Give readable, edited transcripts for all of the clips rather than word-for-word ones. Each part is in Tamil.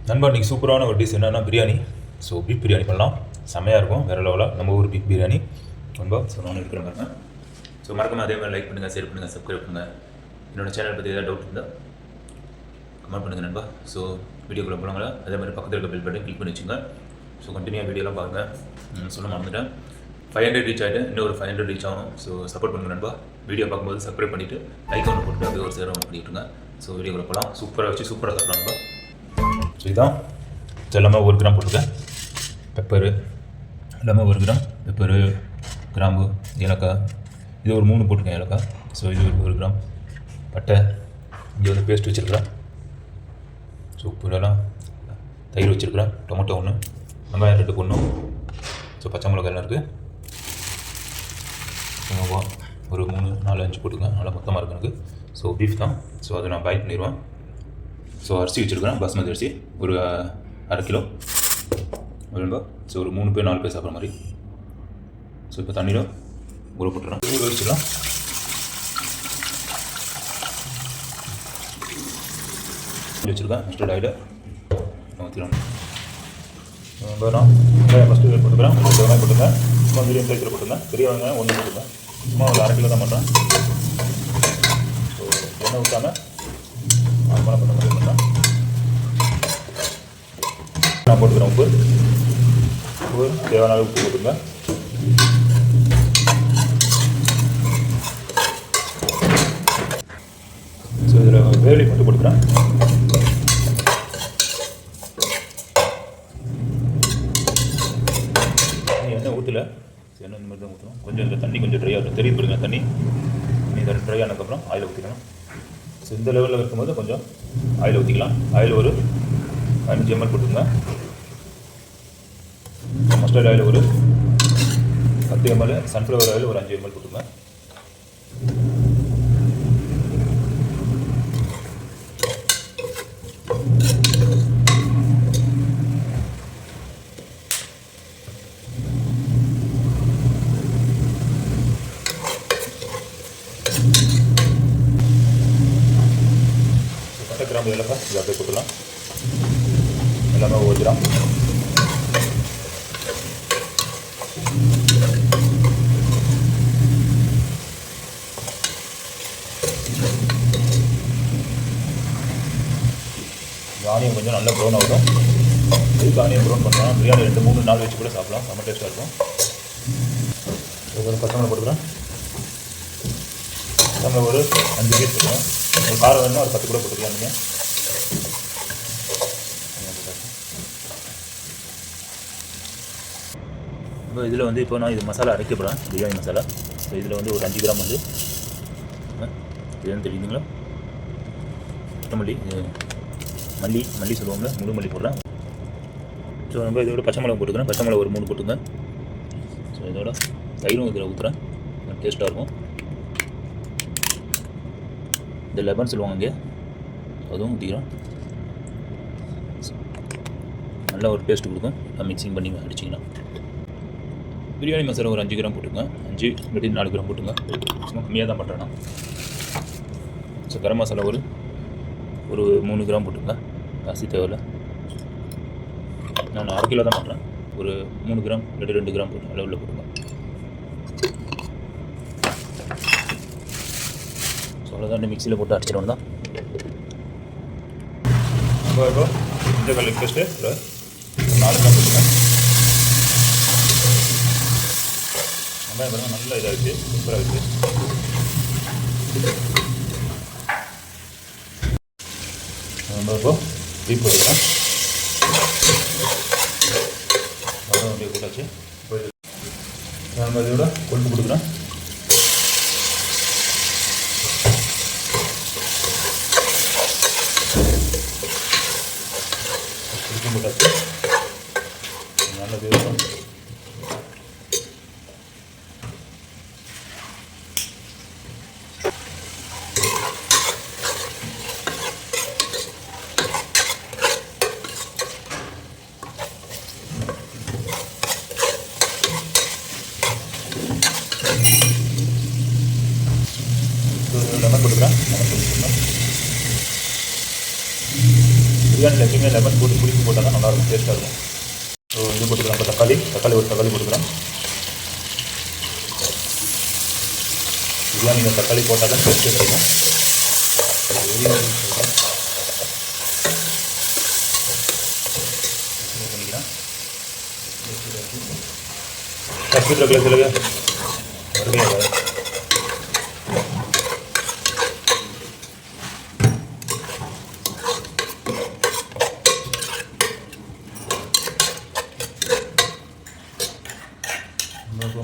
நண்பா இன்றைக்கி சூப்பரான ஒரு டிஷ் என்னென்னா பிரியாணி. ஸோ பீஃப் பிரியாணி பண்ணலாம், செம்மையாக இருக்கும், வேறு லெவலாக நம்ம ஊர் பீஃப் பிரியாணி நண்பா. ஸோ நான் இருக்கிற மாதிரி ஸோ மறக்காம அதே மாதிரி லைக் பண்ணுங்கள், ஷேர் பண்ணுங்கள், சப்ஸ்கிரைப் பண்ணுங்கள். என்னோடய சேனல் பற்றி ஏதாவது டவுட் இருந்தால் கமெண்ட் பண்ணுங்கள் நண்பா. ஸோ வீடியோக்குள்ளே போனாங்களா அதே மாதிரி பக்கத்தில் இருக்க பெல் பட்டன் கிளிக் பண்ணி வச்சுங்க. ஸோ கண்டினியூவாக வீடியோலாம் பாருங்கள். சொல்ல மறந்துட்டேன், 500 ரீச் ஆகிட்டு இன்னும் ஒரு 500 ரீச் ஆகும். ஸோ சப்போர்ட் பண்ணுங்கள் நண்பா. வீடியோ பார்க்கும்போது சப்ஸ்கிரைப் பண்ணிவிட்டு லைக் ஒன்று போட்டு அப்படியே ஒரு சேரம் பண்ணிவிட்டுருங்க. ஸோ வீடியோக்குள்ளே போகலாம். சூப்பராக வச்சு சூப்பராக சாப்பிடலாம் நண்பா. ஸோ இதுதான் எல்லாமே 1 கிராம் போட்டுருக்கேன். பெப்பரு எல்லாமே 1 கிராம், பெப்பரு, கிராம்பு, ஏலக்காய், இது ஒரு 3 போட்டிருக்கேன் ஏலக்காய். ஸோ இது 1 கிராம் பட்டை, இங்கே வந்து பேஸ்ட் வச்சுருக்கிறேன். ஸோ உப்புலாம், தயிர் வச்சுருக்கிறேன், டொமேட்டோ 1, வெங்காயம் 2 போடணும். ஸோ பச்சை மிளகாய் எல்லாம் இருக்குது. ஒரு 3, 4, 5 போட்டுருக்கேன், நல்லா மொத்தமாக இருக்குது எனக்கு. ஸோ பீஃப் தான். ஸோ அதை நான் பாயில் பண்ணிடுவேன். ஸோ அரிசி வச்சுருக்கிறேன், பாஸ்மதி அரிசி ஒரு 1/2 கிலோ வேணும்பா. ஸோ ஒரு 3 பேர் 4 பேர் சாப்பிட்ற மாதிரி. ஸோ இப்போ தண்ணியில் ஊற போட்டுறேன், ஊற வச்சிடலாம். வச்சுருக்கேன் மஸ்டர்ட் ஆயில் ஊற்றிடணும். நான் வெங்காயம் ஃபஸ்ட்டு போட்டுக்கிறேன், வெங்காயம் போட்டுருக்கேன், சும்மா மீடியம் சைஸில் போட்டுருந்தேன். பெரிய வெங்காயம் 1 போட்டுருக்கேன், சும்மா ஒரு 1/2 கிலோ தான் பண்ணுறேன். ஸோ எண்ணெய் ஊற்றாமல் நார்மலாக பண்ண மாதிரி பண்ணேன். நான் போட்டுக்கிறேன் உப்பு தேவையான அளவு உப்பு போட்டுங்க. ஸோ இதில் வேலி மட்டும் போட்டுக்கிறேன். எண்ணெய் ஊற்றல, எண்ணெய் இந்த மாதிரி தான் ஊற்றணும். கொஞ்சம் இந்த தண்ணி கொஞ்சம் ட்ரை ஆகும், தெரியும் போடுங்க. தண்ணி ட்ரை ஆனதுக்கப்புறம் ஆயில் ஊற்றிக்கணும். ஸோ இந்த லெவலில் இருக்கும்போது கொஞ்சம் ஆயில் ஊற்றிக்கலாம். ஆயில் ஒரு 5 ml போட்டுங்க. மஸ்டர்ட் ஆயில் ஒரு 10 ml, சன்ஃப்ளவர் ஆயில் ஒரு 5 ml போட்டுங்க. பட்டை கிராம்பு ஏலக்காய் இது அப்படியே போட்டுக்கலாம். எல்லாமே 1 கிராம். ஆனியன் கொஞ்சம் நல்லா ப்ரௌன் ஆகட்டும். எதுக்கு ஆனியன் ப்ரௌன் பண்ணலாம், பிரியாணி 2-3 நாள் வச்சு கூட சாப்பிடலாம், செம்ம டேஸ்ட்டாக இருக்கும். ஒரு பச்சை மிளகா போட்டுக்கிறேன். நம்ம ஒரு 5 பீஸ் போட்டுக்கலாம். ஒரு காரம் வேணும்னா ஒரு 10 கூட போட்டுக்கலாம். நீங்கள் இப்போ இதில் வந்து இப்போ நான் இது மசாலா அரைக்க போகிறேன், பிரியாணி மசாலா. ஸோ இதில் வந்து ஒரு 5 கிராம் வந்து இதுன்னு தெரியுதுங்களா, கொத்தமல்லி, மல்லி சொல்லுவாங்க, முழு மல்லி போடுறேன். ஸோ நம்ம இதோட பச்சை மிளகா போட்டுக்கிறேன், பச்சை மிளகா ஒரு 3 போட்டுங்க. ஸோ இதோட தயிரும் இதில் ஊற்றுறேன், டேஸ்ட்டாக இருக்கும். இந்த லெமன் சொல்லுவாங்க இங்கே, அதுவும் ஊற்றிக்கிறோம். நல்லா ஒரு டேஸ்ட் கொடுக்கும், மிக்சிங் பண்ணி அடிச்சிங்கன்னா. பிரியாணி மசாலா ஒரு 5 கிராம் போட்டுங்க, 5 இல்லாட்டி 4 கிராம் போட்டுங்க, சும்மா கம்மியாக தான் பண்ணுறேன்னா. ஸோ கரம் மசாலா ஒரு 3 கிராம் போட்டுங்க, ஜாஸ்தி தேவையில்லை. நான் 1/2 கிலோ தான் பண்ணுறேன், ஒரு 3 கிராம் இல்லாட்டி 2 கிராம் போட்டு அளவில் போட்டுங்க. ஸோ அவ்வளோதான், மிக்சியில் போட்டு அடிச்சிடணும் தான். இப்போ இந்த கலர் பேஸ்ட்டு 4 கிராம் போட்டுங்க. வெங்காயம் பாருங்கள் நல்லா இதாக இருக்குது, சூப்பராக இருக்குது. நம்ம இப்போ பீஃப் போட்டுக்கிறேன். அவ்வளோ அப்படியே போட்டாச்சு. இப்போ நம்ம இதோட கொழுப்பு கொடுக்குறேன். கொழுப்பு போட்டாச்சு, நல்ல வேணும். லெமன் போட்டுக்கிறேன். பிரியாணியில் எப்பயுமே எப்பயுமே லெமன் போட்டு புளிப்பு போட்டால் தான் நல்லாயிருக்கும், டேஸ்ட்டாக இருக்கும். ஸோ இது போட்டுக்கலாம். இப்போ தக்காளி ஒரு தக்காளி போட்டுக்கலாம். பிரியாணியில் தக்காளி போட்டால் தான் டேஸ்ட்டு கிடைக்கும். பண்ணிக்கிறேன். கஷ்டத்தில் கிளத்துல வருகையாக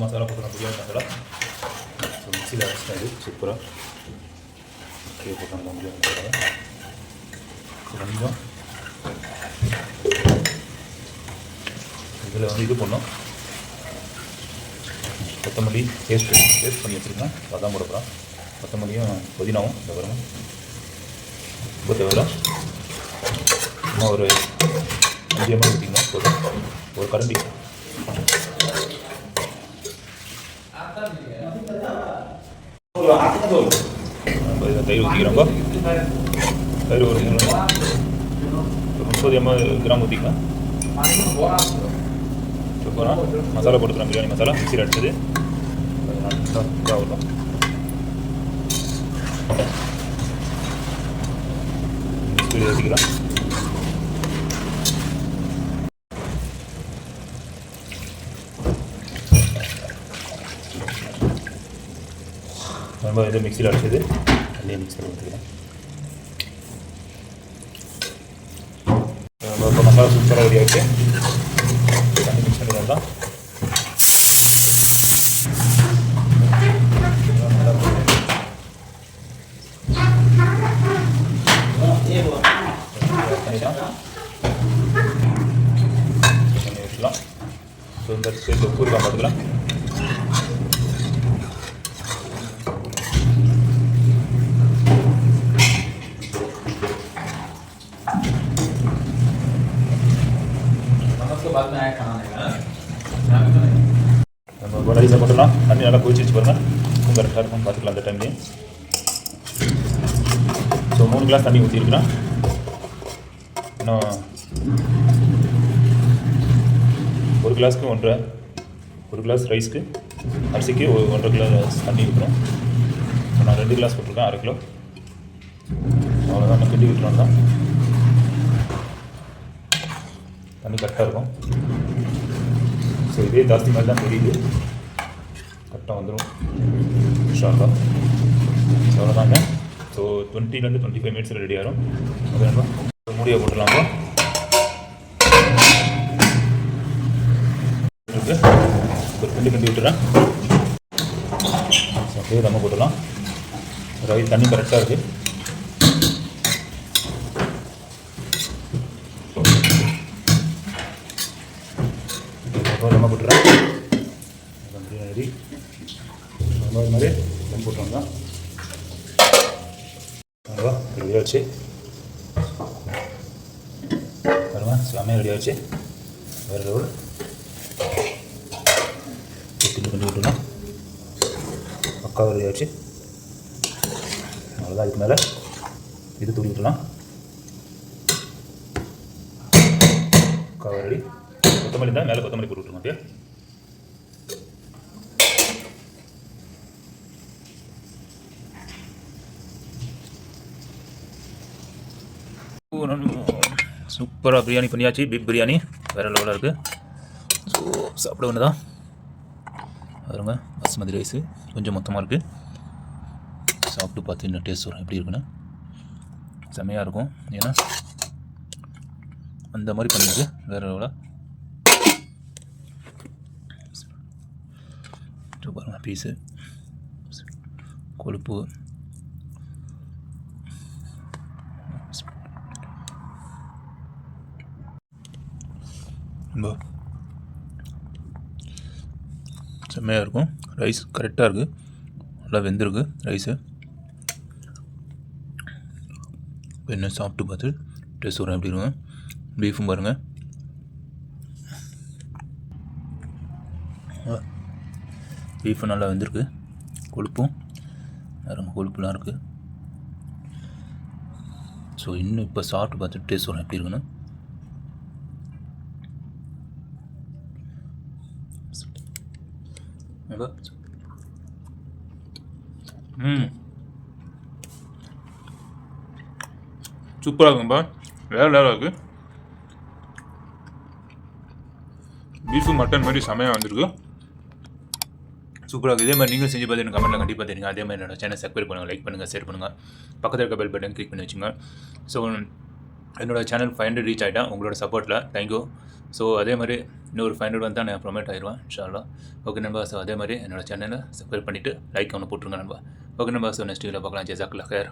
மசாலா போட்டுக்கலாம். பிரியாணி மசாலா மிக்சியில் அரைச்சிட்டா இது சூப்பராக ஓகே போட்டாங்க. பிரியாணி மசாலா கொஞ்சம் இதில் வந்து இது பண்ணோம், கொத்தமல்லி பேஸ்ட் பண்ணி வச்சுருக்கேன், அதான் போட போகிறோம். கொத்தமல்லியும் புதினாவும் இந்த வரும் ரொம்ப தேவையில்ல. சும்மா ஒரு 5 ml ஊற்றிங்கன்னா போதும், ஒரு கரண்டி. நம்ம இதை தயிர் ஊற்றிக்கிறோம்பா. தயிர் ஒரு 30 கிராம் ஊற்றிக்கலாம். சூப்பராக மசாலா போட்டுக்கிறோம். பிரியாணி மசாலா மிக்சியில் அடிச்சது வரும். மிக்சியில் ஊற்றிக்கலாம். நம்ம இது மிக்சியில் அடிச்சது தண்ணியை மிக்சியில் ஊற்றிக்கலாம். இப்போ மசாலா சூப்பராக ரெடி ஆகிட்டு தண்ணி மிக்ஸ் பண்ணிக்கலாம். தண்ணி ஊற்றலாம். ஸோ இந்த உப்பு இருக்கா பார்த்துக்கலாம். நம்ம ரைஸாக போட்டுடலாம். தண்ணி நல்லா கொதிச்சு பாருங்கள், உப்பு கரெக்டாக இருக்கும் பார்த்துக்கலாம் அந்த டைம்லேயே. ஸோ 3 கிளாஸ் தண்ணி ஊற்றிருக்கிறேன். இன்னும் 1 கிளாஸ்க்கு 1 கிளாஸ் ரைஸ்க்கு அரிசிக்கு 1.5 கிளாஸ் தண்ணி ஊற்றணும். நான் 2 கிளாஸ் போட்டிருக்கேன், 1/2 கிலோ. அவ்வளோதான், நம்ம கிண்டி விட்டுறோம் தான் தண்ணி கரெக்டாக இருக்கும். ஸோ இதே ஜாஸ்தி மாதிரி தான் தெரியுது, கரெக்டாக வந்துடும் ஷார்ப்பாக. ஸோ அவ்வளோதாங்க. ஸோ 20 to 25 மினிட்ஸில் ரெடி ஆகிடும். அது நம்ம மூடியை போட்டுடலாமா. ஒரு கிண்டி விட்டுறேன். ஸோ அப்படியே நம்ம போட்டுடலாம். ரைஸ் தண்ணி கரெக்டாக இருக்குது. நம்ம போட்டுறேன். ரெடி நம்ம இது மாதிரி தம் போட்டுறோம் தான் ரெடி ஆச்சு. பாருங்க செம்மையாக ரெடி ஆச்சு. வேறு லெவல் கிண்டி விட்டுலாம் பக்காவாக ரெடி ஆச்சு. அவ்வளோதான். இதுக்கு மேலே இது தூக்கி விட்டுலாம். பக்காவாக ரெடி. கொத்தமல்லி தான் மேலே கொத்தமல்லி போட்டு விட்டுருங்க. அப்படியே சூப்பராக பிரியாணி பண்ணியாச்சு. பீஃப் பிரியாணி வேறு லெவலாக இருக்குது. ஸோ சாப்பிட ஒன்று தான் பாருங்க. பாஸ்மதி ரைஸு கொஞ்சம் மொத்தமாக இருக்குது. சாப்பிட்டு பார்த்து இன்னும் டேஸ்ட் வரும் எப்படி இருக்குன்னு. செம்மையாக இருக்கும். ஏன்னா அந்த மாதிரி பண்ணிருக்கு வேறு லெவலாக. பாருங்கள் பீஸு கொழுப்பு ரொம்ப செம்மையாக இருக்கும். ரைஸ் கரெக்டாக இருக்குது, நல்லா வெந்திருக்கு ரைஸு. என்ன சாப்பிட்டு பார்த்து டேஸ்ட் வரும் எப்படி இருக்கும். பீஃபும் பாருங்கள், பீஃபும் நல்லா வெந்திருக்கு. கொழுப்பும் வேறு கொழுப்புலாம் இருக்குது. ஸோ இன்னும் இப்போ சாப்பிட்டு பார்த்துட்டு டேஸ்ட் வரும் எப்படி இருக்குன்னு. சூப்பராக இருக்கும்பா, வேறு லெவலாக இருக்குது. பீஃபு மட்டன் மாதிரி செமையாக வந்திருக்கு, சூப்பராக இருக்குது. இதே மாதிரி நீங்கள் செஞ்சு பார்த்து எனக்கு கமெண்ட்டில் கண்டிப்பாக தெரியுங்க. அதே மாதிரி என்னோட சேனல் சப்ஸ்கிரைப் பண்ணுங்கள், லைக் பண்ணுங்கள், ஷேர் பண்ணுங்கள், பக்கத்தில் இருக்க பெல் பட்டன் கிளிக் பண்ணி வச்சுங்க. ஸோ என்னோட சேனல் 500 ரீச் ஆகிட்டேன் உங்களோட சப்போர்ட்டில், தேங்க்யூ. ஸோ அதே மாதிரி இன்னொரு 500 வந்து தான் நான் ப்ரொமோட் ஆயிடுவேன் இன்ஷால்லா. ஓகே நண்பா. ஸோ அதே மாதிரி என்னோட சேனலை சப்ஸ்கிரைப் பண்ணிவிட்டு லைக் ஒன்று போட்டுருங்க நண்பா. ஓகே நண்பா. ஸோ நெக்ஸ்ட் வீடியோவில் பார்க்கலாம். ஜஸாக்கல்லாஹ் ஹைர்.